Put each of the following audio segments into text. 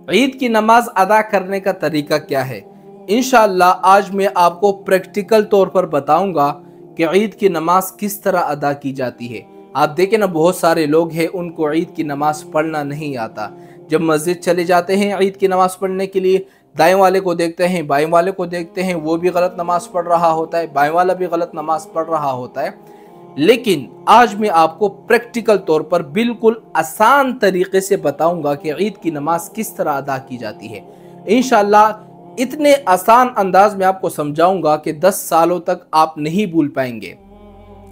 ईद की नमाज अदा करने का तरीका क्या है, इंशाअल्लाह आज मैं आपको प्रैक्टिकल तौर पर बताऊंगा कि ईद की नमाज किस तरह अदा की जाती है। आप देखें ना, बहुत सारे लोग हैं उनको ईद की नमाज पढ़ना नहीं आता। जब मस्जिद चले जाते हैं ईद की नमाज पढ़ने के लिए, दाएं वाले को देखते हैं, बाएं वाले को देखते हैं, वो भी गलत नमाज पढ़ रहा होता है, बाएं वाला भी गलत नमाज पढ़ रहा होता है। लेकिन आज मैं आपको प्रैक्टिकल तौर पर बिल्कुल आसान तरीके से बताऊंगा कि ईद की नमाज किस तरह अदा की जाती है। इंशाअल्लाह इतने आसान अंदाज में आपको समझाऊंगा कि 10 सालों तक आप नहीं भूल पाएंगे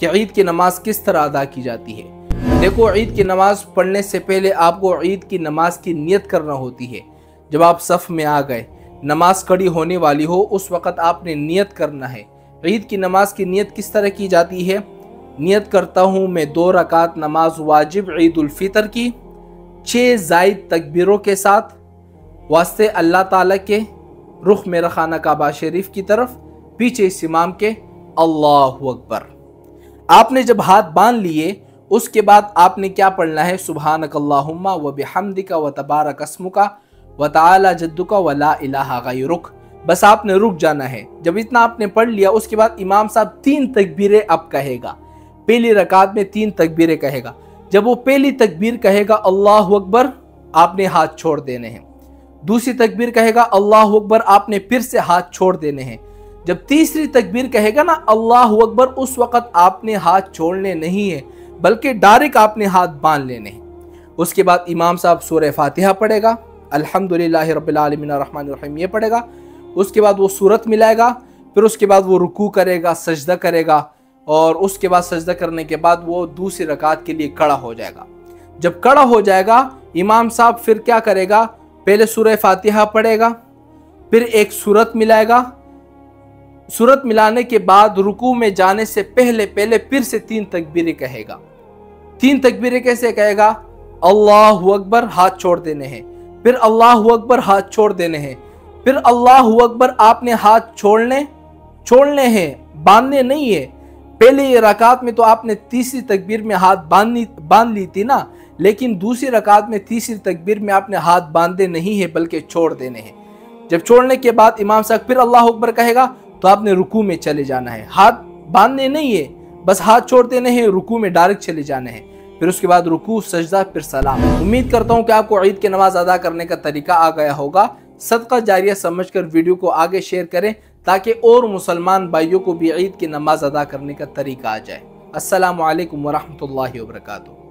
कि ईद की नमाज किस तरह अदा की जाती है। देखो, ईद की नमाज पढ़ने से पहले आपको ईद की नमाज की नियत करना होती है। जब आप सफ में आ गए, नमाज खड़ी होने वाली हो, उस वक़्त आपने नियत करना है। ईद की नमाज की नियत किस तरह की जाती है? नियत करता हूँ मैं 2 रकात नमाज वाजिब ईद उल फितर की 6 जायद तकबीरों के साथ, वास्ते अल्लाह ताला के, रुख मेरा खाना काबा शरीफ की तरफ, पीछे इस इमाम के, अल्लाहु अकबर। आपने जब हाथ बांध लिए उसके बाद आपने क्या पढ़ना है? सुब्हानकल्लाहुम्मा व बिहम्दिका व तबारक अस्मुका व तआला जद्दुका व ला इलाहा गैरुक। बस आपने रुक जाना है। जब इतना आपने पढ़ लिया उसके बाद इमाम साहब 3 तकबीरें अब कहेगा। पहली रकात में 3 तकबीरें कहेगा। जब वो पहली तकबीर कहेगा अल्लाहु अकबर, आपने हाथ छोड़ देने हैं। दूसरी तकबीर कहेगा अल्लाहु अकबर, आपने फिर से हाथ छोड़ देने हैं। जब तीसरी तकबीर कहेगा ना अल्लाहु अकबर, उस वक़्त आपने हाथ छोड़ने नहीं है, बल्कि डायरेक्ट आपने हाथ बांध लेने हैं। उसके बाद इमाम साहब सूरह फातिहा पढ़ेगा, अल्हम्दुलिल्लाहि रब्बिल आलमीन अर्रहमानिर रहीम ये पढ़ेगा। उसके बाद वो सूरत मिलाएगा, फिर उसके बाद वो रुकू करेगा, सजदा करेगा, और उसके बाद सजदा करने के बाद वो दूसरी रकात के लिए खड़ा हो जाएगा। जब खड़ा हो जाएगा इमाम साहब फिर क्या करेगा? पहले सूरह फातिहा पढ़ेगा, फिर एक सूरत मिलाएगा। सूरत मिलाने के बाद रुकू में जाने से पहले पहले फिर से 3 तकबीरें कहेगा। 3 तकबीरें कैसे कहेगा? अल्लाहु अकबर, हाथ छोड़ देने हैं, फिर अल्लाहु अकबर, हाथ छोड़ देने हैं, फिर अल्लाहु अकबर, आपने हाथ छोड़ने हैं, बांधने नहीं है। पहले ये रकात में तो आपने तीसरी तकबीर में हाथ बांध ली थी ना, लेकिन दूसरी रकात में तीसरी तकबीर में आपने हाथ बांधे नहीं है, बल्कि छोड़ देने हैं। जब छोड़ने के बाद इमाम साहब फिर अल्लाह अकबर कहेगा तो आपने रुकू में चले जाना है। हाथ बांधने नहीं है, बस हाथ छोड़ देने हैं, रुकू में डायरेक्ट चले जाने हैं। फिर उसके बाद रुकू, सजदा, फिर सलाम। उम्मीद करता हूँ कि आपको ईद की नमाज अदा करने का तरीका आ गया होगा। सदका जारिया समझकर वीडियो को आगे शेयर करें ताकि और मुसलमान भाइयों को भी ईद की नमाज अदा करने का तरीका आ जाए। अस्सलामु अलैकुम वरहमतुल्लाहि वबरकातुहू।